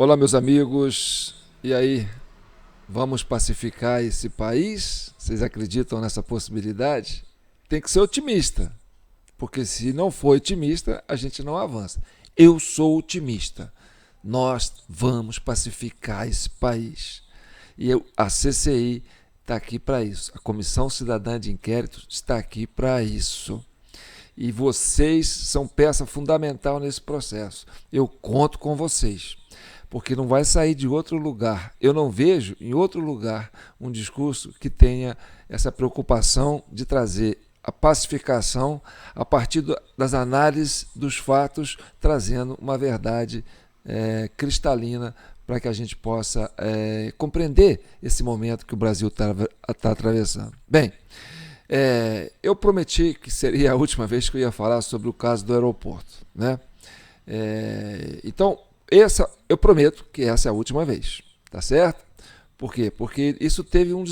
Olá, meus amigos. E aí, vamos pacificar esse país? Vocês acreditam nessa possibilidade? Tem que ser otimista, porque se não for otimista, a gente não avança. Eu sou otimista. Nós vamos pacificar esse país. A CCI está aqui para isso. A Comissão Cidadã de Inquérito está aqui para isso. E vocês são peça fundamental nesse processo. Eu conto com vocês, porque não vai sair de outro lugar. Eu não vejo em outro lugar um discurso que tenha essa preocupação de trazer a pacificação a partir das análises dos fatos, trazendo uma verdade cristalina para que a gente possa compreender esse momento que o Brasil está atravessando. Bem, eu prometi que seria a última vez que eu ia falar sobre o caso do aeroporto, né? Então, eu prometo que essa é a última vez, tá certo? Por quê? Porque isso teve um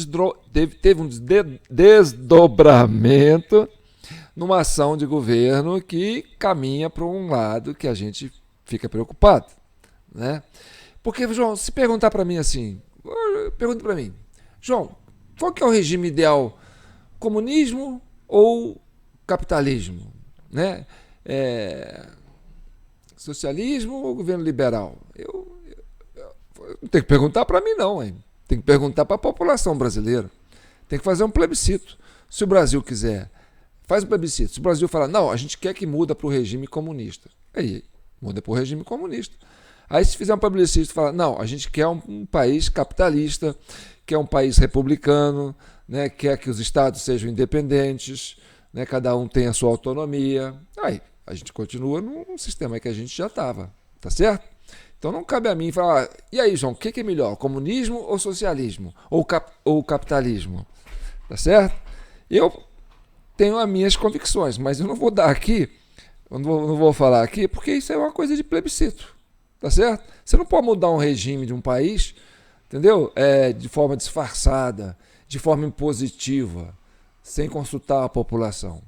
desdobramento numa ação de governo que caminha para um lado que a gente fica preocupado, né? Porque, João, se perguntar para mim assim, pergunta para mim, João, qual que é o regime ideal? Comunismo ou capitalismo, né? Socialismo ou governo liberal? Eu não tenho que perguntar para mim não, hein? Tem que perguntar para a população brasileira. Tem que fazer um plebiscito. Se o Brasil quiser, faz um plebiscito. Se o Brasil falar, não, a gente quer que muda para o regime comunista, aí muda para o regime comunista. Aí se fizer um plebiscito e falar, não, a gente quer um país capitalista, quer um país republicano, né, quer que os estados sejam independentes, né, cada um tem a sua autonomia. Aí a gente continua num sistema que a gente já estava, tá certo? Então não cabe a mim falar, e aí, João, o que é melhor, comunismo ou socialismo? Ou capitalismo? Tá certo? Eu tenho as minhas convicções, mas eu não vou dar aqui, eu não vou falar aqui, porque isso é uma coisa de plebiscito, tá certo? Você não pode mudar um regime de um país, entendeu? De forma disfarçada, de forma impositiva, sem consultar a população,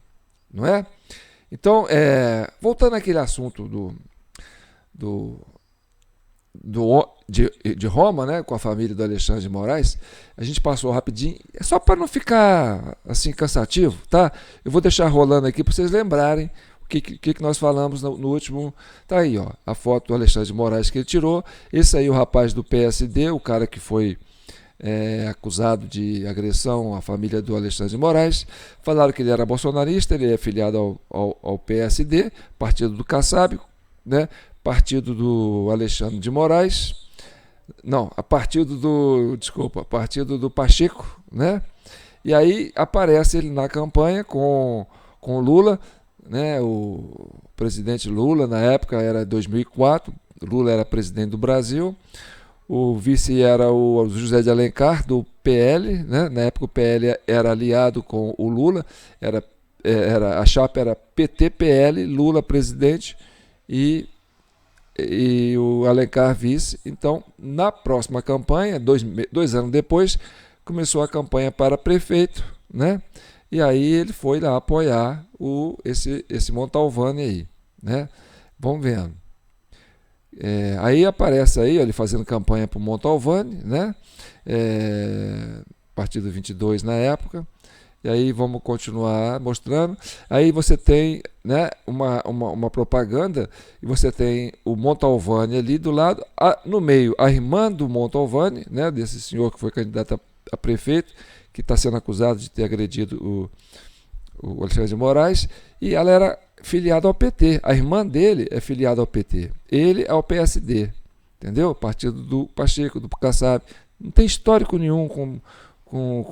não é? Então, voltando àquele assunto de Roma, né, com a família do Alexandre de Moraes, a gente passou rapidinho, só para não ficar assim cansativo, tá? Eu vou deixar rolando aqui para vocês lembrarem o que nós falamos no último. Tá aí, ó, a foto do Alexandre de Moraes que ele tirou. Esse aí, o rapaz do PSD, o cara que foi acusado de agressão à família do Alexandre de Moraes. Falaram que ele era bolsonarista, ele é filiado ao PSD, partido do Kassab, né? Partido do Alexandre de Moraes, não, partido do Pacheco, né? E aí aparece ele na campanha com o Lula, né? O presidente Lula, na época era 2004, Lula era presidente do Brasil, o vice era o José de Alencar, do PL, né? Na época o PL era aliado com o Lula, a chapa era PT-PL, Lula presidente e o Alencar vice. Então, na próxima campanha, dois anos depois, começou a campanha para prefeito, né? E aí ele foi lá apoiar esse Montalvani aí, né? Vamos vendo. Aí aparece aí, ele fazendo campanha para o Montalvani, né? Partido 22 na época. E aí vamos continuar mostrando. Aí você tem, né, uma propaganda e você tem o Montalvani ali do lado, no meio a irmã do Montalvani, né, desse senhor que foi candidato a prefeito, que está sendo acusado de ter agredido o Alexandre de Moraes, e ela era filiada ao PT. A irmã dele é filiada ao PT. Ele é ao PSD, entendeu? Partido do Pacheco, do Kassab. Não tem histórico nenhum com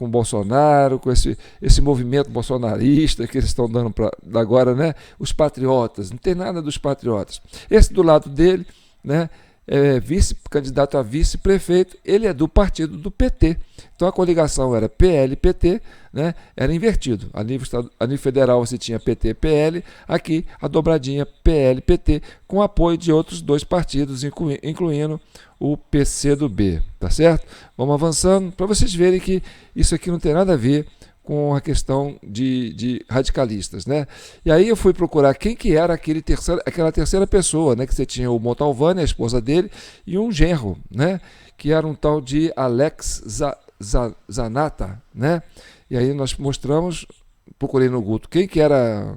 Bolsonaro, com esse movimento bolsonarista que eles estão dando agora, né? Os patriotas, não tem nada dos patriotas. Esse do lado dele, né? Candidato a vice-prefeito, ele é do partido do PT. Então a coligação era PL-PT, né? Era invertido. A nível federal você tinha PT-PL, aqui a dobradinha PL-PT, com apoio de outros dois partidos, incluindo o PCdoB, tá certo? Vamos avançando para vocês verem que isso aqui não tem nada a ver com a questão de radicalistas, né? E aí eu fui procurar quem que era aquela terceira pessoa, né? Que você tinha o Montalvani, a esposa dele, e um genro, né? Que era um tal de Alex Zanata, né? E aí nós mostramos, procurei no Google quem que era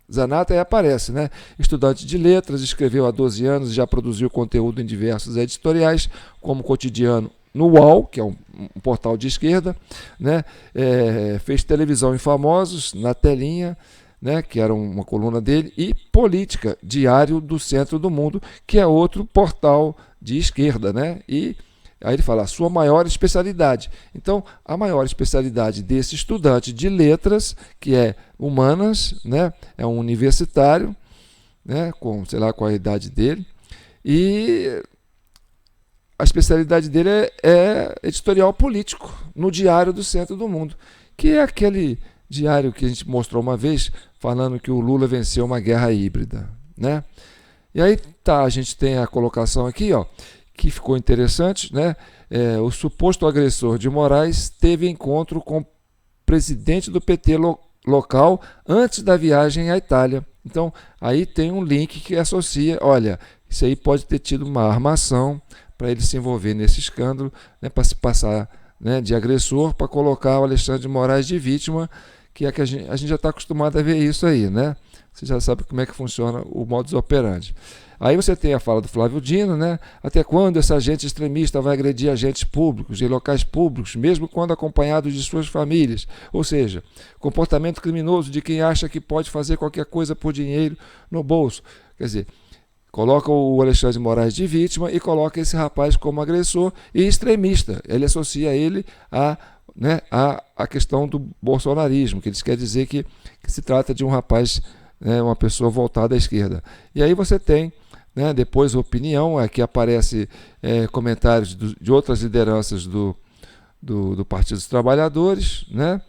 Zanata, e aparece, né? Estudante de letras, escreveu há 12 anos e já produziu conteúdo em diversos editoriais, como Cotidiano no UOL, que é um portal de esquerda, né? Fez televisão em Famosos, na Telinha, né? Que era uma coluna dele, e Política, Diário do Centro do Mundo, que é outro portal de esquerda, né? E aí ele fala a sua maior especialidade. Então, a maior especialidade desse estudante de letras, que é humanas, né? É um universitário, né? Com, sei lá, qual a idade dele, e a especialidade dele é editorial político, no Diário do Centro do Mundo, que é aquele diário que a gente mostrou uma vez, falando que o Lula venceu uma guerra híbrida, né? E aí tá, a gente tem a colocação aqui, ó, que ficou interessante, né? O suposto agressor de Moraes teve encontro com o presidente do PT local antes da viagem à Itália. Então, aí tem um link que associa, olha, isso aí pode ter tido uma armação para ele se envolver nesse escândalo, né, para se passar, né, de agressor, para colocar o Alexandre de Moraes de vítima, que é que a gente já está acostumado a ver isso aí, né? Você já sabe como é que funciona o modus operandi. Aí você tem a fala do Flávio Dino, né? Até quando essa agente extremista vai agredir agentes públicos, em locais públicos, mesmo quando acompanhados de suas famílias? Ou seja, comportamento criminoso de quem acha que pode fazer qualquer coisa por dinheiro no bolso. Quer dizer, coloca o Alexandre de Moraes de vítima e coloca esse rapaz como agressor e extremista. Ele associa ele a questão do bolsonarismo, que eles querem dizer que se trata de um rapaz, né, uma pessoa voltada à esquerda. E aí você tem, né, depois opinião, aqui aparece comentários de outras lideranças do Partido dos Trabalhadores, né?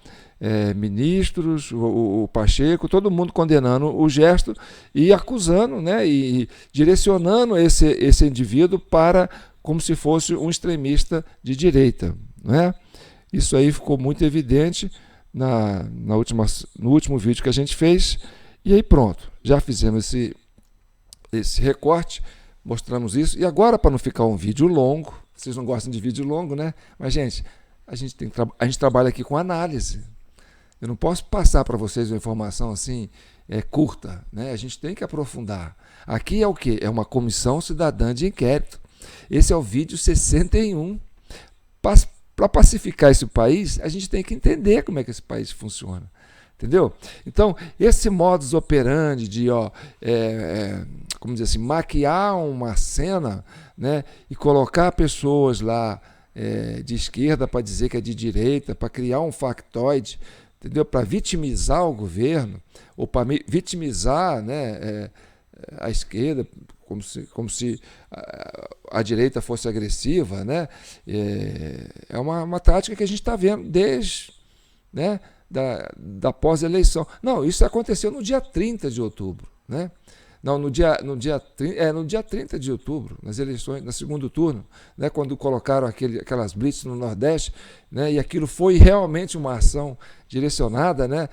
Ministros, o Pacheco, todo mundo condenando o gesto e acusando, né, e direcionando esse indivíduo para como se fosse um extremista de direita, né? Isso aí ficou muito evidente no último vídeo que a gente fez. E aí pronto, já fizemos esse recorte, mostramos isso. E agora, para não ficar um vídeo longo, vocês não gostam de vídeo longo, né? Mas, gente, a gente trabalha aqui com análise. Eu não posso passar para vocês uma informação assim curta, né? A gente tem que aprofundar. Aqui é o quê? É uma comissão cidadã de inquérito. Esse é o vídeo 61. Para pacificar esse país, a gente tem que entender como é que esse país funciona. Entendeu? Então, esse modus operandi de, como dizer assim, maquiar uma cena, né, e colocar pessoas lá de esquerda para dizer que é de direita, para criar um factoide, entendeu? Para vitimizar o governo, ou para vitimizar, né, a esquerda, como se a direita fosse agressiva, né? É uma tática que a gente está vendo desde, né, da pós-eleição. Não, isso aconteceu no dia 30 de outubro, né? Não, no dia 30 de outubro, nas eleições, no segundo turno, né, quando colocaram aquelas blitz no Nordeste, né, e aquilo foi realmente uma ação direcionada, né,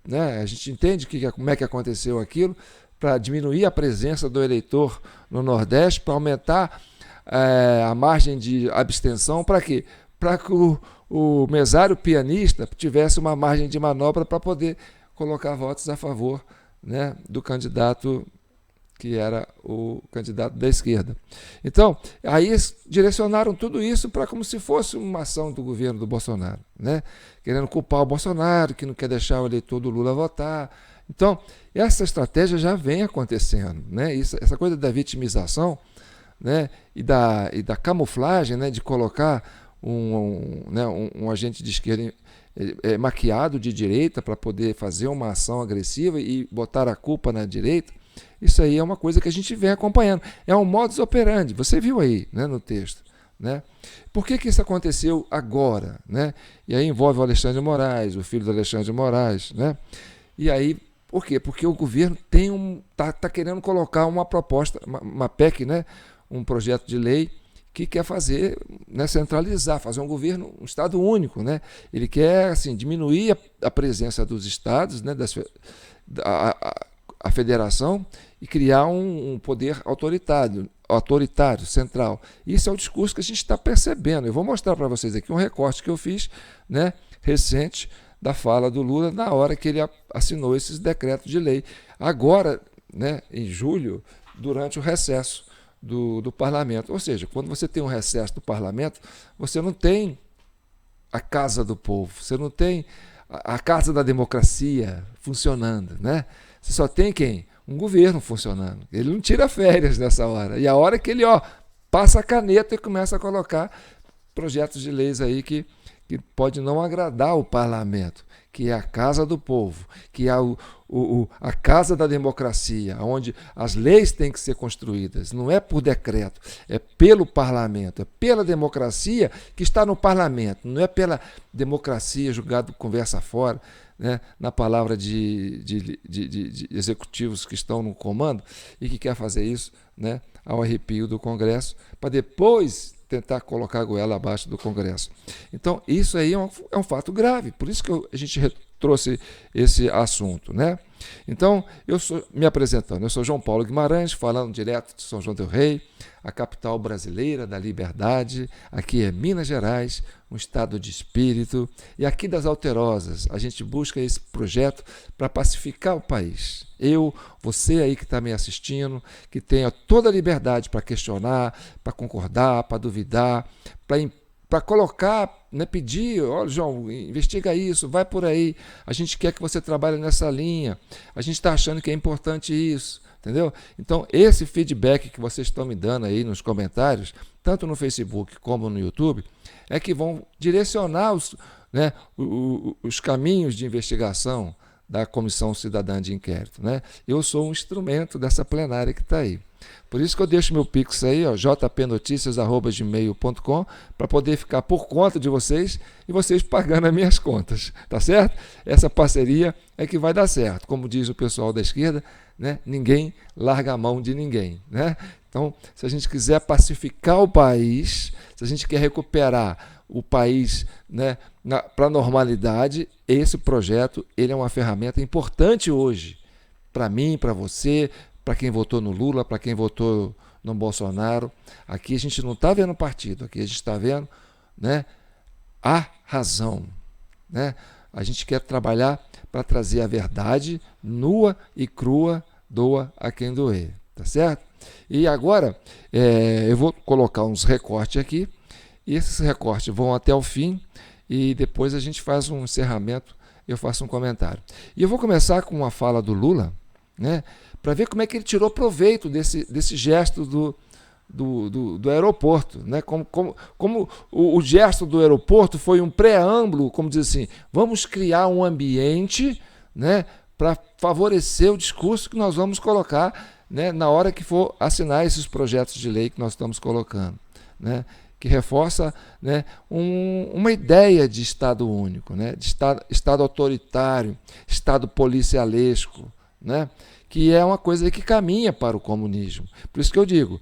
né, a gente entende como é que aconteceu aquilo, para diminuir a presença do eleitor no Nordeste, para aumentar a margem de abstenção, para quê? Para que o mesário pianista tivesse uma margem de manobra para poder colocar votos a favor, né, do candidato que era o candidato da esquerda. Então, aí eles direcionaram tudo isso para como se fosse uma ação do governo do Bolsonaro, né, querendo culpar o Bolsonaro, que não quer deixar o eleitor do Lula votar. Então, essa estratégia já vem acontecendo, né? Essa coisa da vitimização, né, e da camuflagem, né, de colocar um agente de esquerda maquiado de direita para poder fazer uma ação agressiva e botar a culpa na direita. Isso aí é uma coisa que a gente vem acompanhando. É um modus operandi, você viu aí, né, no texto. Né? Por que isso aconteceu agora? Né? E aí envolve o Alexandre de Moraes, o filho do Alexandre de Moraes. Né? E aí, por quê? Porque o governo tá querendo colocar uma proposta, uma PEC, né? Um projeto de lei que quer fazer, né, centralizar, fazer um governo, um Estado único, né? Ele quer assim, diminuir a presença dos Estados, né, a federação, e criar um poder autoritário, central. Isso é o discurso que a gente está percebendo. Eu vou mostrar para vocês aqui um recorte que eu fiz, né, recente, da fala do Lula na hora que ele assinou esses decretos de lei. Agora, né, em julho, durante o recesso do parlamento. Ou seja, quando você tem um recesso do parlamento, você não tem a casa do povo, você não tem a casa da democracia funcionando, né? Você só tem quem? Um governo funcionando. Ele não tira férias nessa hora. E a hora que ele passa a caneta e começa a colocar projetos de leis aí que pode não agradar o parlamento, que é a casa do povo, que é a casa da democracia, onde as leis têm que ser construídas. Não é por decreto, é pelo parlamento, é pela democracia que está no parlamento, não é pela democracia julgado conversa fora, né, na palavra de executivos que estão no comando e que quer fazer isso, né, ao arrepio do Congresso, para depois tentar colocar a goela abaixo do Congresso. Então, isso aí é um fato grave, por isso que a gente trouxe esse assunto, né? Então, me apresentando, eu sou João Paulo Guimarães, falando direto de São João del Rei, a capital brasileira da liberdade. Aqui é Minas Gerais, um estado de espírito, e aqui das Alterosas a gente busca esse projeto para pacificar o país. Você aí que está me assistindo, que tenha toda a liberdade para questionar, para concordar, para duvidar, para colocar, né, pedir, olha, João, investiga isso, vai por aí, a gente quer que você trabalhe nessa linha, a gente está achando que é importante isso, entendeu? Então, esse feedback que vocês estão me dando aí nos comentários, tanto no Facebook como no YouTube, é que vão direcionar os caminhos de investigação da Comissão Cidadã de Inquérito, né? Eu sou um instrumento dessa plenária que está aí. Por isso que eu deixo meu pix aí, jpnoticias@gmail.com, para poder ficar por conta de vocês e vocês pagando as minhas contas, tá certo? Essa parceria é que vai dar certo. Como diz o pessoal da esquerda, né? Ninguém larga a mão de ninguém, né? Então, se a gente quiser pacificar o país, se a gente quer recuperar o país, né, para a normalidade, esse projeto ele é uma ferramenta importante hoje, para mim, para você, para quem votou no Lula, para quem votou no Bolsonaro. Aqui a gente não está vendo partido, aqui a gente está vendo, né, a razão, né? A gente quer trabalhar para trazer a verdade nua e crua, doa a quem doer, tá certo? E agora eu vou colocar uns recortes aqui, e esses recortes vão até o fim, e depois a gente faz um encerramento, eu faço um comentário. E eu vou começar com uma fala do Lula, né, para ver como é que ele tirou proveito desse gesto do aeroporto, né? Como o gesto do aeroporto foi um preâmbulo, como diz assim, vamos criar um ambiente, né, para favorecer o discurso que nós vamos colocar, né, na hora que for assinar esses projetos de lei que nós estamos colocando, né, que reforça, né, uma ideia de Estado único, né, de Estado autoritário, Estado policialesco, né, que é uma coisa que caminha para o comunismo. Por isso que eu digo, o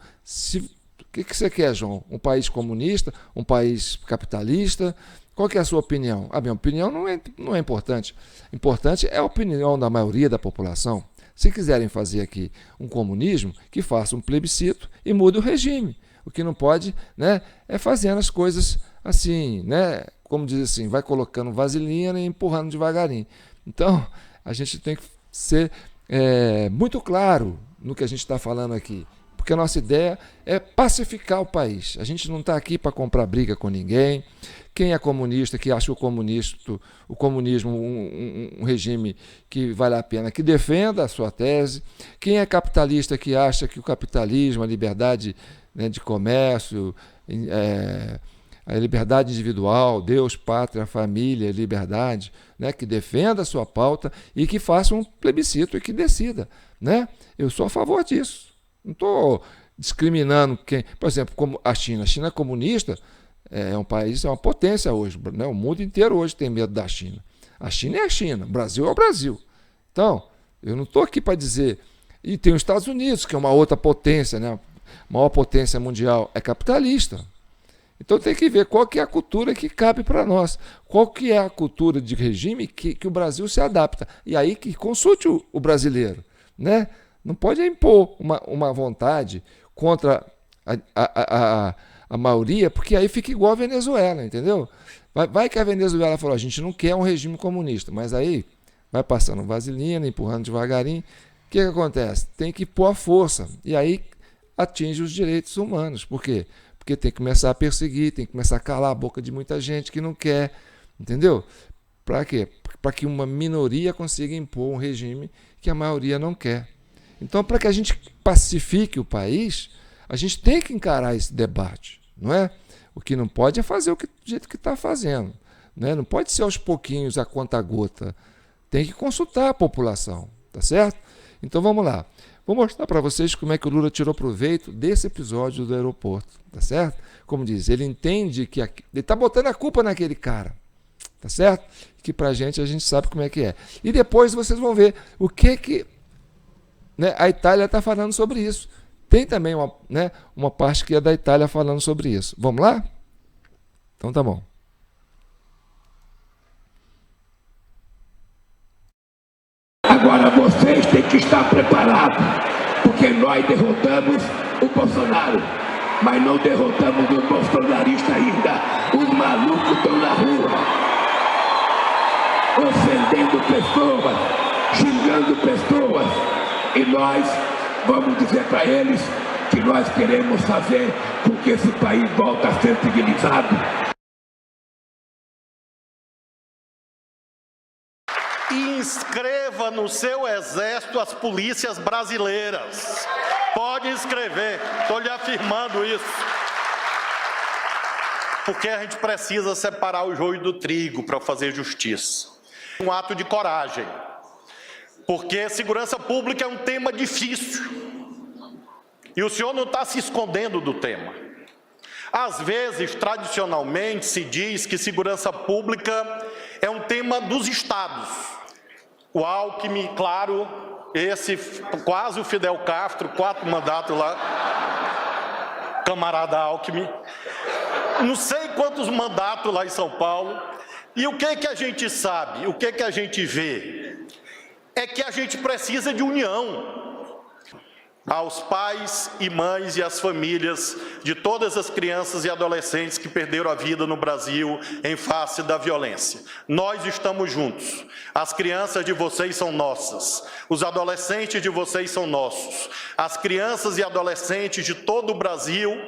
que você quer, João? Um país comunista? Um país capitalista? Qual que é a sua opinião? A minha opinião não é importante. Importante é a opinião da maioria da população. Se quiserem fazer aqui um comunismo, que faça um plebiscito e mude o regime. O que não pode, né, é fazendo as coisas assim, né, como diz assim, vai colocando vaselina e empurrando devagarinho. Então, a gente tem que ser muito claro no que a gente está falando aqui, porque a nossa ideia é pacificar o país. A gente não está aqui para comprar briga com ninguém. Quem é comunista, que acha o comunismo um regime que vale a pena, que defenda a sua tese. Quem é capitalista, que acha que o capitalismo, a liberdade, né, de comércio, a liberdade individual, Deus, pátria, família, liberdade, né, que defenda a sua pauta e que faça um plebiscito e que decida, né? Eu sou a favor disso. Não estou discriminando quem. Por exemplo, como a China. A China é comunista, é um país, é uma potência hoje, né? O mundo inteiro hoje tem medo da China. A China é a China, o Brasil é o Brasil. Então, eu não estou aqui para dizer. E tem os Estados Unidos, que é uma outra potência, né? maior potência mundial, é capitalista. Então tem que ver qual que é a cultura que cabe para nós, qual que é a cultura de regime que o Brasil se adapta. E aí que consulte o brasileiro, né? Não pode impor uma vontade contra a maioria, porque aí fica igual a Venezuela, entendeu? Vai que a Venezuela falou, a gente não quer um regime comunista, mas aí vai passando vaselina, empurrando devagarinho. O que acontece? Tem que pôr a força, e aí atinge os direitos humanos. Por quê? Porque tem que começar a perseguir, tem que começar a calar a boca de muita gente que não quer, entendeu? Para quê? Para que uma minoria consiga impor um regime que a maioria não quer. Então, para que a gente pacifique o país, a gente tem que encarar esse debate, não é? O que não pode é fazer do jeito que está fazendo, né? Não pode ser aos pouquinhos, a conta-gota. Tem que consultar a população, tá certo? Então, vamos lá. Vou mostrar para vocês como é que o Lula tirou proveito desse episódio do aeroporto, tá certo? Como diz, ele entende que ele está botando a culpa naquele cara, tá certo? Que para a gente sabe como é que é. E depois vocês vão ver o que né, a Itália está falando sobre isso. Tem também uma parte que é da Itália falando sobre isso. Vamos lá? Então tá bom. Agora vocês têm que estar preparados, porque nós derrotamos o Bolsonaro, mas não derrotamos os bolsonaristas ainda. Os malucos estão na rua, ofendendo pessoas, xingando pessoas, e nós vamos dizer para eles que nós queremos fazer com que esse país volte a ser civilizado. Inscreva no seu exército as polícias brasileiras. Pode inscrever, estou lhe afirmando isso. Porque a gente precisa separar o joio do trigo para fazer justiça. Um ato de coragem. Porque segurança pública é um tema difícil. E o senhor não está se escondendo do tema. Às vezes, tradicionalmente, se diz que segurança pública é um tema dos estados. O Alckmin, claro, esse quase o Fidel Castro, 4 mandatos lá, camarada Alckmin, não sei quantos mandatos lá em São Paulo. E o que a gente sabe, o que a gente vê, é que a gente precisa de união. Aos pais e mães e às famílias de todas as crianças e adolescentes que perderam a vida no Brasil em face da violência. Nós estamos juntos. As crianças de vocês são nossas. Os adolescentes de vocês são nossos. As crianças e adolescentes de todo o Brasil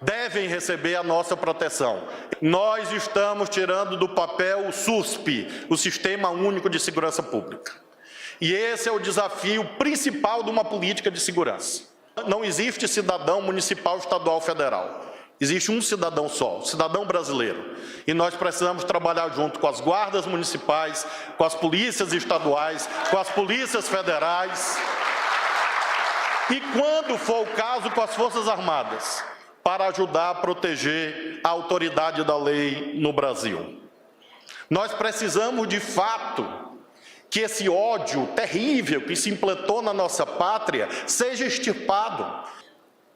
devem receber a nossa proteção. Nós estamos tirando do papel o SUSP, o Sistema Único de Segurança Pública. E esse é o desafio principal de uma política de segurança. Não existe cidadão municipal, estadual, federal. Existe um cidadão só, o cidadão brasileiro. E nós precisamos trabalhar junto com as guardas municipais, com as polícias estaduais, com as polícias federais. E quando for o caso, com as Forças Armadas, para ajudar a proteger a autoridade da lei no Brasil. Nós precisamos, de fato, que esse ódio terrível que se implantou na nossa pátria seja extirpado.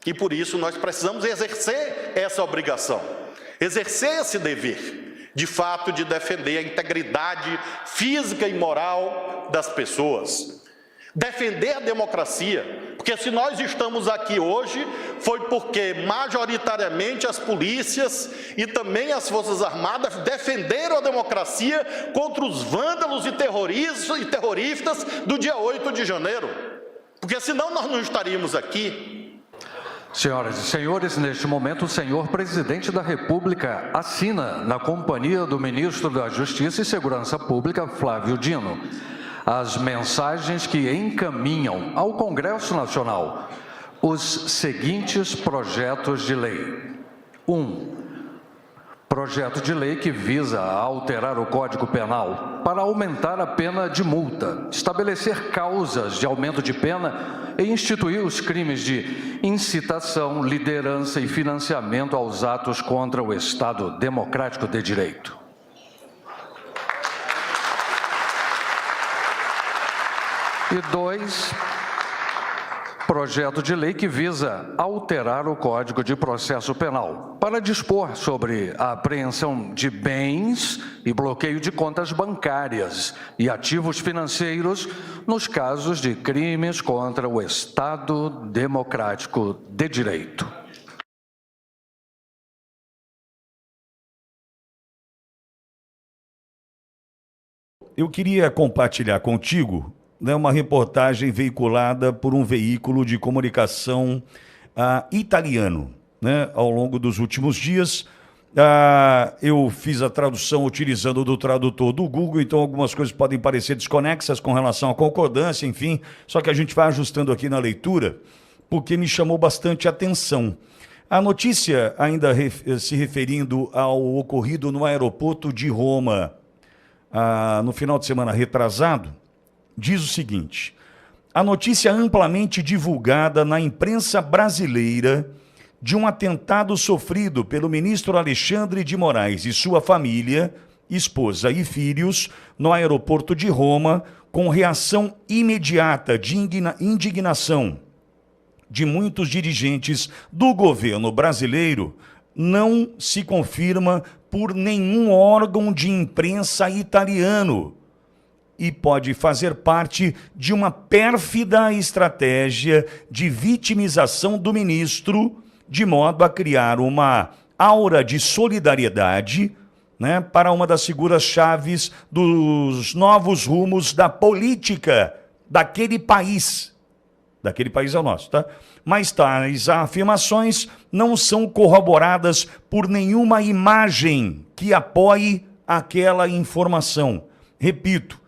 E por isso nós precisamos exercer essa obrigação, exercer esse dever, de fato, de defender a integridade física e moral das pessoas, defender a democracia, porque se nós estamos aqui hoje, foi porque majoritariamente as polícias e também as Forças Armadas defenderam a democracia contra os vândalos e terroristas do dia 8 de janeiro, porque senão nós não estaríamos aqui. Senhoras e senhores, neste momento o senhor Presidente da República assina, na companhia do Ministro da Justiça e Segurança Pública, Flávio Dino, as mensagens que encaminham ao Congresso Nacional os seguintes projetos de lei. 1. Projeto de lei que visa alterar o Código Penal para aumentar a pena de multa, estabelecer causas de aumento de pena e instituir os crimes de incitação, liderança e financiamento aos atos contra o Estado Democrático de Direito. E 2, projeto de lei que visa alterar o Código de Processo Penal para dispor sobre a apreensão de bens e bloqueio de contas bancárias e ativos financeiros nos casos de crimes contra o Estado Democrático de Direito. Eu queria compartilhar contigo, né, uma reportagem veiculada por um veículo de comunicação italiano, né, ao longo dos últimos dias. Eu fiz a tradução utilizando do tradutor do Google, então algumas coisas podem parecer desconexas com relação à concordância, enfim, só que a gente vai ajustando aqui na leitura, porque me chamou bastante atenção. A notícia, ainda se referindo ao ocorrido no aeroporto de Roma, no final de semana retrasado, diz o seguinte: a notícia amplamente divulgada na imprensa brasileira de um atentado sofrido pelo ministro Alexandre de Moraes e sua família, esposa e filhos, no aeroporto de Roma, com reação imediata de indignação de muitos dirigentes do governo brasileiro, não se confirma por nenhum órgão de imprensa italiano e pode fazer parte de uma pérfida estratégia de vitimização do ministro, de modo a criar uma aura de solidariedade, né, para uma das figuras-chaves dos novos rumos da política daquele país. Daquele país é o nosso, tá? Mas tais afirmações não são corroboradas por nenhuma imagem que apoie aquela informação. Repito,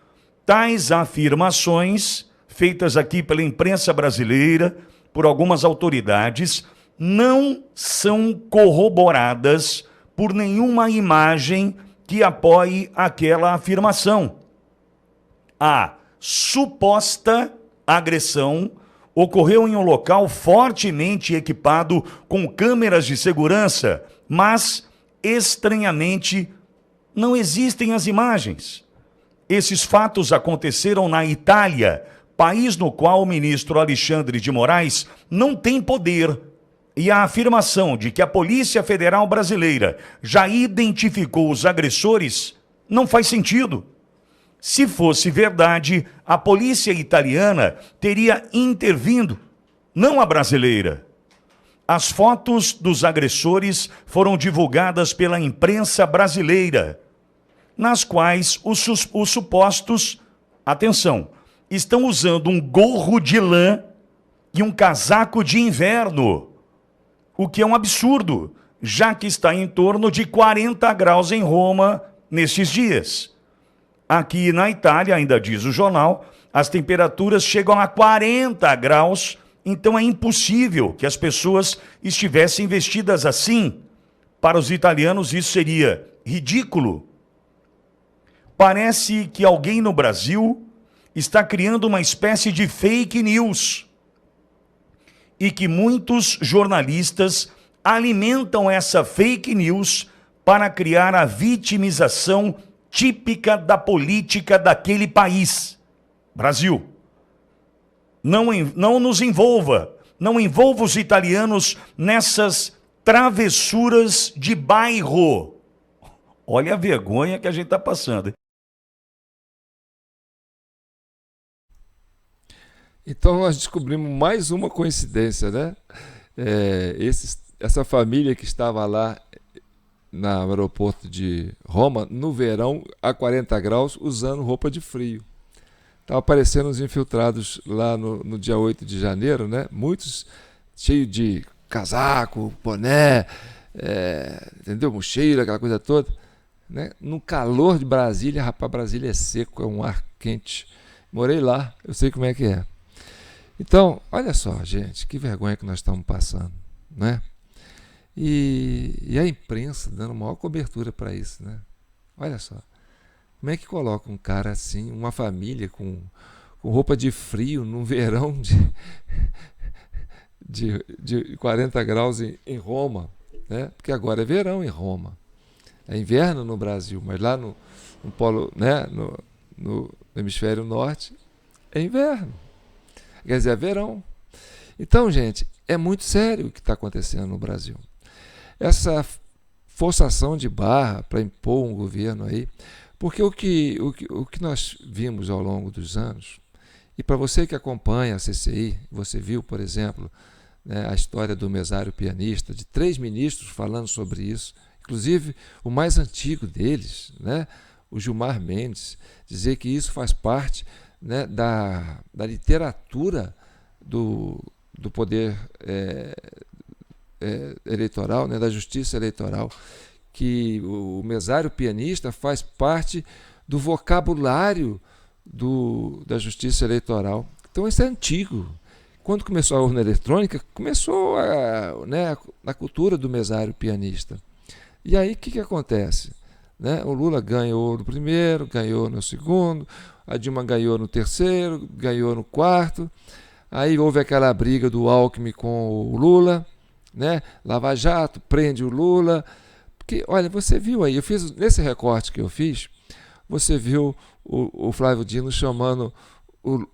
tais afirmações, feitas aqui pela imprensa brasileira, por algumas autoridades, não são corroboradas por nenhuma imagem que apoie aquela afirmação. A suposta agressão ocorreu em um local fortemente equipado com câmeras de segurança, mas, estranhamente, não existem as imagens. Esses fatos aconteceram na Itália, país no qual o ministro Alexandre de Moraes não tem poder. E a afirmação de que a Polícia Federal Brasileira já identificou os agressores não faz sentido. Se fosse verdade, a polícia italiana teria intervindo, não a brasileira. As fotos dos agressores foram divulgadas pela imprensa brasileira, nas quais os supostos, atenção, estão usando um gorro de lã e um casaco de inverno, o que é um absurdo, já que está em torno de 40 graus em Roma nestes dias. Aqui na Itália, ainda diz o jornal, as temperaturas chegam a 40 graus, então é impossível que as pessoas estivessem vestidas assim. Para os italianos isso seria ridículo. Parece que alguém no Brasil está criando uma espécie de fake news e que muitos jornalistas alimentam essa fake news para criar a vitimização típica da política daquele país. Brasil, não nos envolva, não envolva os italianos nessas travessuras de bairro. Olha a vergonha que a gente está passando. Então nós descobrimos mais uma coincidência, né? Essa família que estava lá no aeroporto de Roma, no verão, a 40 graus, usando roupa de frio. Estavam aparecendo os infiltrados lá no dia 8 de janeiro, né? Muitos cheios de casaco, boné, entendeu? Mochila, aquela coisa toda. Né? No calor de Brasília, rapaz, Brasília é seco, é um ar quente. Morei lá, eu sei como é que é. Então, olha só, gente, que vergonha que nós estamos passando, né? E a imprensa dando maior cobertura para isso, né? Olha só, como é que coloca um cara assim, uma família com roupa de frio num verão de 40 graus em Roma, né? Porque agora é verão em Roma, é inverno no Brasil, mas lá no polo, né? No hemisfério norte é inverno. Quer dizer, é verão. Então, gente, é muito sério o que está acontecendo no Brasil. Essa forçação de barra para impor um governo aí, porque o que nós vimos ao longo dos anos, e para você que acompanha a CCI, você viu, por exemplo, né, a história do mesário pianista, de 3 ministros falando sobre isso, inclusive o mais antigo deles, né, o Gilmar Mendes, dizer que isso faz parte, né, da literatura do poder eleitoral, né, da justiça eleitoral, que o mesário pianista faz parte do vocabulário da justiça eleitoral. Então isso é antigo. Quando começou a urna eletrônica, começou a cultura do mesário pianista. E aí o que acontece? Né? O Lula ganhou no primeiro, ganhou no segundo, a Dilma ganhou no terceiro, ganhou no quarto. Aí houve aquela briga do Alckmin com o Lula, né? Lava Jato, prende o Lula. Porque, olha, você viu aí, nesse recorte que eu fiz, você viu o Flávio Dino chamando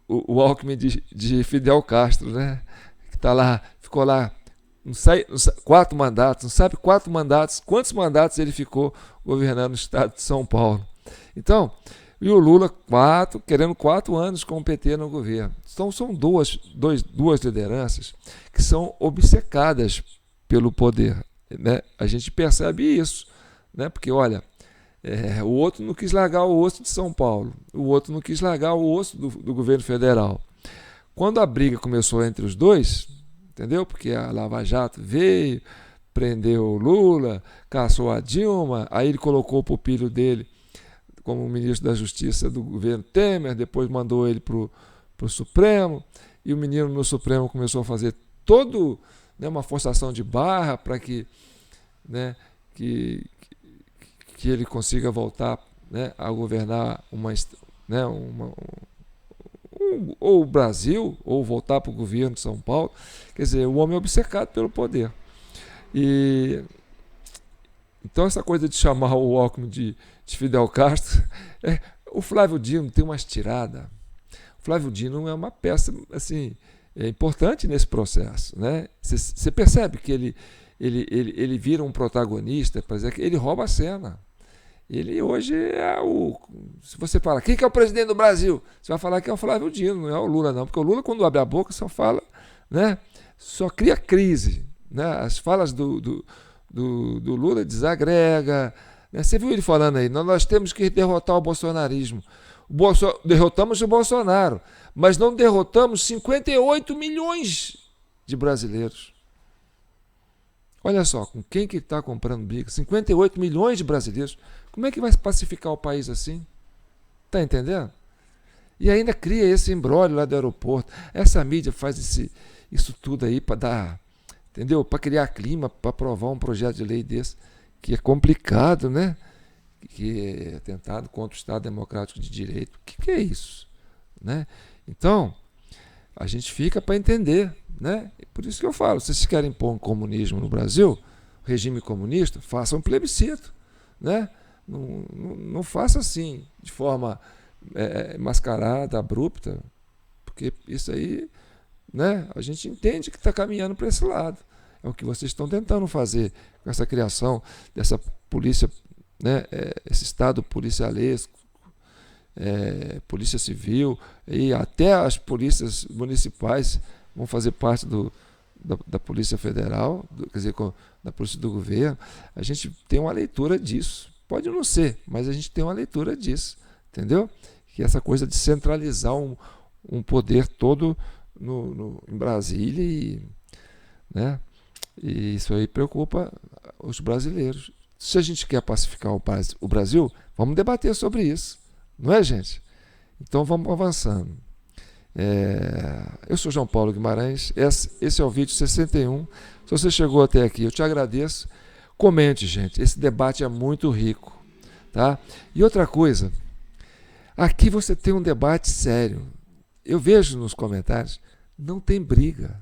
o Alckmin de Fidel Castro, né? Que tá lá, ficou lá, não sabe, 4 mandatos, não sabe 4 mandatos, quantos mandatos ele ficou governando o estado de São Paulo. Então, e o Lula, querendo 4 anos com o PT no governo. Então, são duas lideranças que são obcecadas pelo poder, né? A gente percebe isso, né? Porque, olha, o outro não quis largar o osso de São Paulo, o outro não quis largar o osso do governo federal. Quando a briga começou entre os dois, entendeu? Porque a Lava Jato veio, prendeu o Lula, caçou a Dilma, aí ele colocou o pupilo dele como ministro da Justiça do governo Temer, depois mandou ele para o Supremo, e o menino no Supremo começou a fazer uma forçação de barra para que ele consiga voltar, né, a governar ou o Brasil, ou voltar para o governo de São Paulo. Quer dizer, o homem é obcecado pelo poder. Então essa coisa de chamar o Alckmin de Fidel Castro, o Flávio Dino tem umas tiradas. O Flávio Dino é uma peça assim, importante nesse processo, né? Você percebe que ele vira um protagonista, por exemplo, ele rouba a cena. Ele hoje se você fala, quem que é o presidente do Brasil? Você vai falar que é o Flávio Dino, não é o Lula não, porque o Lula, quando abre a boca, só fala, né? Só cria crise, né? As falas do Lula desagrega, né? Você viu ele falando aí, nós temos que derrotar o bolsonarismo. Derrotamos o Bolsonaro, mas não derrotamos 58 milhões de brasileiros. Olha só, com quem que está comprando briga? 58 milhões de brasileiros. Como é que vai pacificar o país assim? Está entendendo? E ainda cria esse imbróglio lá do aeroporto. Essa mídia faz isso tudo aí para dar, entendeu? Para criar clima, para aprovar um projeto de lei desse, que é complicado, né? Que é atentado contra o Estado Democrático de Direito. O que é isso? Né? Então, a gente fica para entender, né? Por isso que eu falo, se vocês querem pôr um comunismo no Brasil, regime comunista, façam um plebiscito, né? Não faça assim, de forma mascarada, abrupta, porque isso aí, né? A gente entende que está caminhando para esse lado. É o que vocês estão tentando fazer com essa criação dessa polícia, né? Esse Estado policialesco, Polícia Civil, e até as polícias municipais vão fazer parte da Polícia Federal, quer dizer, da Polícia do Governo. A gente tem uma leitura disso. Pode não ser, mas a gente tem uma leitura disso, entendeu? Que essa coisa de centralizar um poder todo em Brasília, né? E isso aí preocupa os brasileiros. Se a gente quer pacificar o Brasil, vamos debater sobre isso, não é, gente? Então vamos avançando. Eu sou João Paulo Guimarães, esse é o vídeo 61. Se você chegou até aqui, eu te agradeço. Comente, gente, esse debate é muito rico, tá? E outra coisa, aqui você tem um debate sério. Eu vejo nos comentários, não tem briga.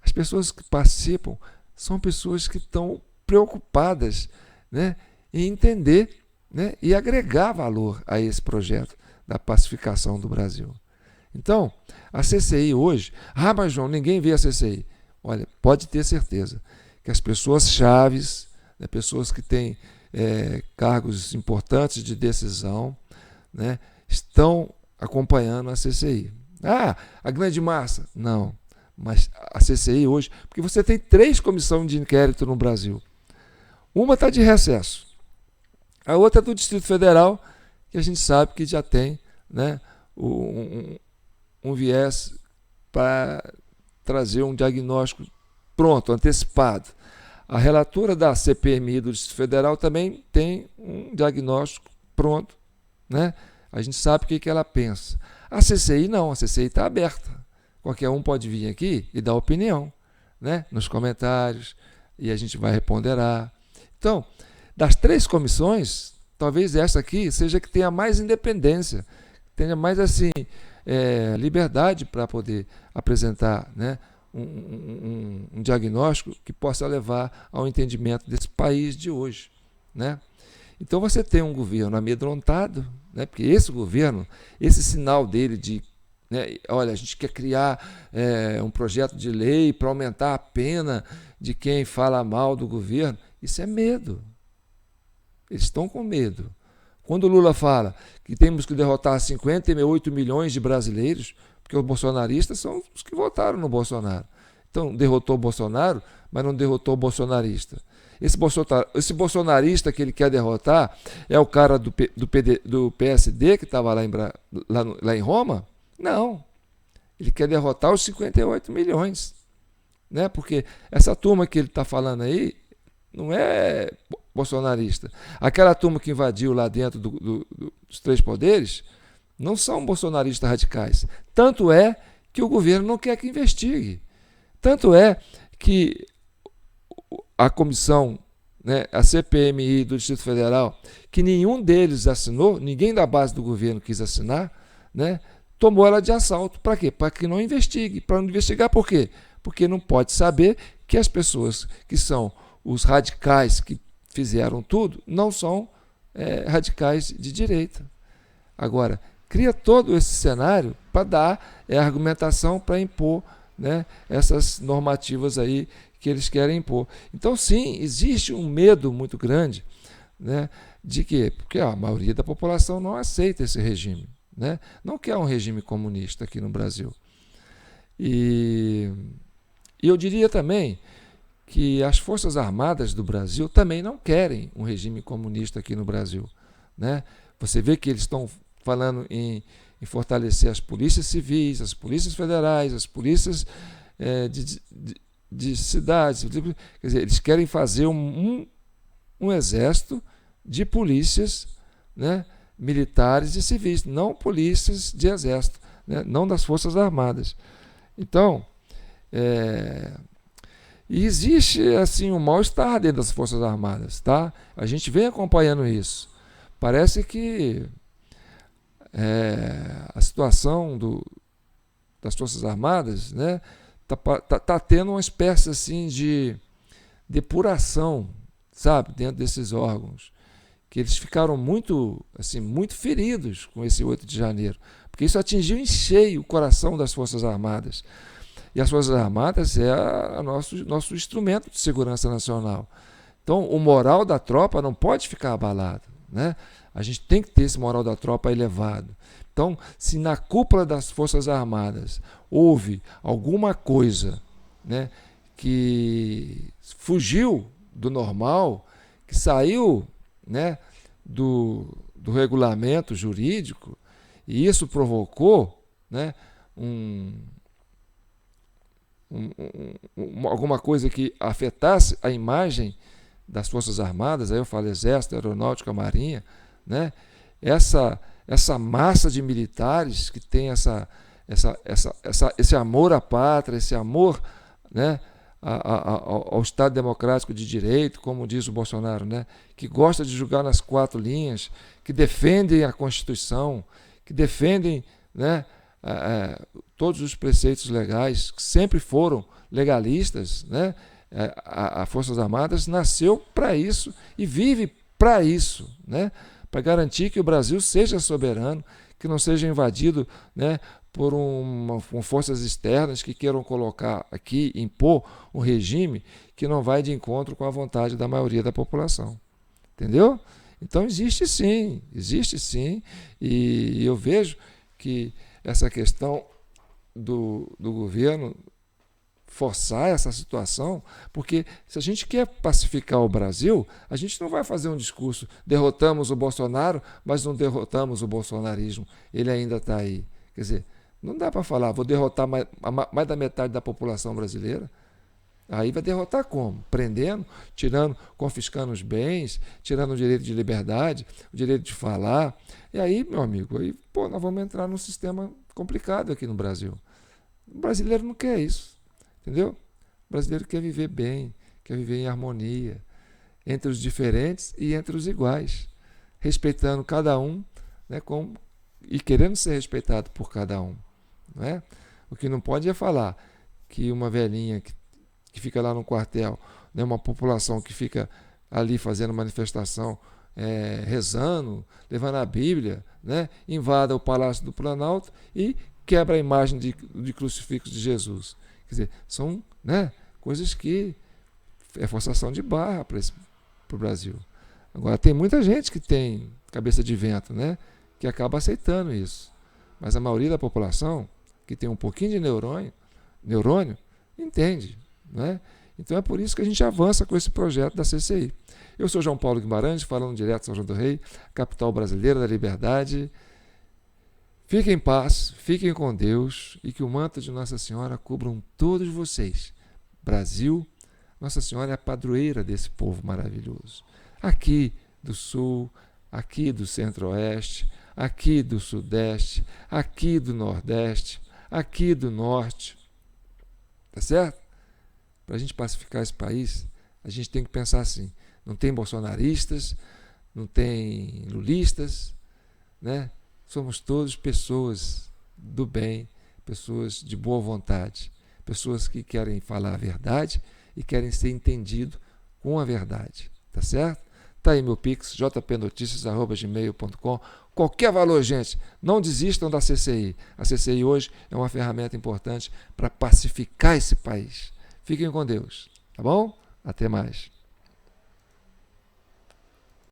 As pessoas que participam são pessoas que estão preocupadas, né, em entender, né, e agregar valor a esse projeto da pacificação do Brasil. Então, a CCI hoje... mas João, ninguém vê a CCI. Olha, pode ter certeza que as pessoas chaves, né, pessoas que têm cargos importantes de decisão, né, estão acompanhando a CCI. A grande massa? Não. Mas a CCI hoje... Porque você tem 3 comissões de inquérito no Brasil. Uma está de recesso. A outra é do Distrito Federal, que a gente sabe que já tem, né, um viés para trazer um diagnóstico pronto, antecipado. A relatora da CPMI do Distrito Federal também tem um diagnóstico pronto, né? A gente sabe o que ela pensa. A CCI não, a CCI está aberta. Qualquer um pode vir aqui e dar opinião, né, nos comentários, e a gente vai reponderar. Então, das 3 comissões, talvez essa aqui seja que tenha mais independência, tenha mais assim liberdade para poder apresentar, né, um diagnóstico que possa levar ao entendimento desse país de hoje, né? Então você tem um governo amedrontado, né, porque esse governo, esse sinal dele de, né, olha, a gente quer criar um projeto de lei para aumentar a pena de quem fala mal do governo, isso é medo. Eles estão com medo. Quando o Lula fala que temos que derrotar 58 milhões de brasileiros, porque os bolsonaristas são os que votaram no Bolsonaro. Então, derrotou o Bolsonaro, mas não derrotou o bolsonarista. Esse bolsonarista que ele quer derrotar é o cara do PSD que estava lá em Roma? Não. Ele quer derrotar os 58 milhões. Né? Porque essa turma que ele está falando aí não é bolsonarista. Aquela turma que invadiu lá dentro dos 3 poderes não são bolsonaristas radicais. Tanto é que o governo não quer que investigue. Tanto é que a comissão, né, a CPMI do Distrito Federal, que nenhum deles assinou, ninguém da base do governo quis assinar, né, tomou ela de assalto. Para quê? Para que não investigue. Para não investigar por quê? Porque não pode saber que as pessoas que são os radicais que fizeram tudo não são radicais de direita. Agora, cria todo esse cenário para dar argumentação para impor, né, essas normativas aí que eles querem impor. Então, sim, existe um medo muito grande, né, de quê? Porque a maioria da população não aceita esse regime, né? Não quer um regime comunista aqui no Brasil. E eu diria também que as Forças Armadas do Brasil também não querem um regime comunista aqui no Brasil, né? Você vê que eles estão falando em fortalecer as polícias civis, as polícias federais, as polícias de cidades. Quer dizer, eles querem fazer um exército de polícias, né, militares e civis, não polícias de exército, né, não das Forças Armadas. Então, e existe assim um mal-estar dentro das Forças Armadas, tá? A gente vem acompanhando isso. Parece que a situação das Forças Armadas, né, tá tendo uma espécie assim de depuração, sabe, dentro desses órgãos, que eles ficaram muito feridos com esse 8 de janeiro, porque isso atingiu em cheio o coração das Forças Armadas. E as Forças Armadas é nosso instrumento de segurança nacional. Então, o moral da tropa não pode ficar abalado, né? A gente tem que ter esse moral da tropa elevado. Então, se na cúpula das Forças Armadas houve alguma coisa, né, que fugiu do normal, que saiu, né, do regulamento jurídico, e isso provocou, né, alguma coisa que afetasse a imagem das Forças Armadas, aí eu falo Exército, Aeronáutica, Marinha, né? Essa massa de militares que tem esse amor à pátria, esse amor, né, ao Estado democrático de direito, como diz o Bolsonaro, né, que gosta de jogar nas 4 linhas, que defendem a Constituição, que defendem, né, todos os preceitos legais, que sempre foram legalistas, né? A Forças Armadas nasceu para isso e vive para isso, né? Para garantir que o Brasil seja soberano, que não seja invadido, né, com forças externas que queiram colocar aqui, impor um regime que não vai de encontro com a vontade da maioria da população. Entendeu? Então existe sim, e eu vejo que essa questão do governo forçar essa situação, porque se a gente quer pacificar o Brasil, a gente não vai fazer um discurso, derrotamos o Bolsonaro, mas não derrotamos o bolsonarismo, ele ainda está aí. Quer dizer, não dá para falar, vou derrotar mais da metade da população brasileira. Aí vai derrotar como? Prendendo, tirando, confiscando os bens, tirando o direito de liberdade, o direito de falar. E aí, meu amigo, nós vamos entrar num sistema complicado aqui no Brasil. O brasileiro não quer isso, entendeu? O brasileiro quer viver bem, quer viver em harmonia, entre os diferentes e entre os iguais, respeitando cada um, né, e querendo ser respeitado por cada um. Não é? O que não pode é falar que uma velhinha que fica lá no quartel, né, uma população que fica ali fazendo manifestação, rezando, levando a Bíblia, né, invada o Palácio do Planalto e quebra a imagem de crucifixo de Jesus. Quer dizer, são, né, coisas que é forçação de barra para o Brasil. Agora, tem muita gente que tem cabeça de vento, né, que acaba aceitando isso. Mas a maioria da população, que tem um pouquinho de neurônio entende. Né? Então é por isso que a gente avança com esse projeto da CCI. Eu sou João Paulo Guimarães, falando direto de São João do Rei, capital brasileira da liberdade. Fiquem em paz, fiquem com Deus e que o manto de Nossa Senhora cubram todos vocês. Brasil, Nossa Senhora é a padroeira desse povo maravilhoso. Aqui do Sul, aqui do Centro-Oeste, aqui do Sudeste, aqui do Nordeste, aqui do Norte. Tá certo? Para a gente pacificar esse país, a gente tem que pensar assim, não tem bolsonaristas, não tem lulistas, né? Somos todos pessoas do bem, pessoas de boa vontade, pessoas que querem falar a verdade e querem ser entendido com a verdade, tá certo? Tá aí meu Pix, jpnoticias@gmail.com. Qualquer valor, gente, não desistam da CCI. A CCI hoje é uma ferramenta importante para pacificar esse país. Fiquem com Deus, tá bom? Até mais.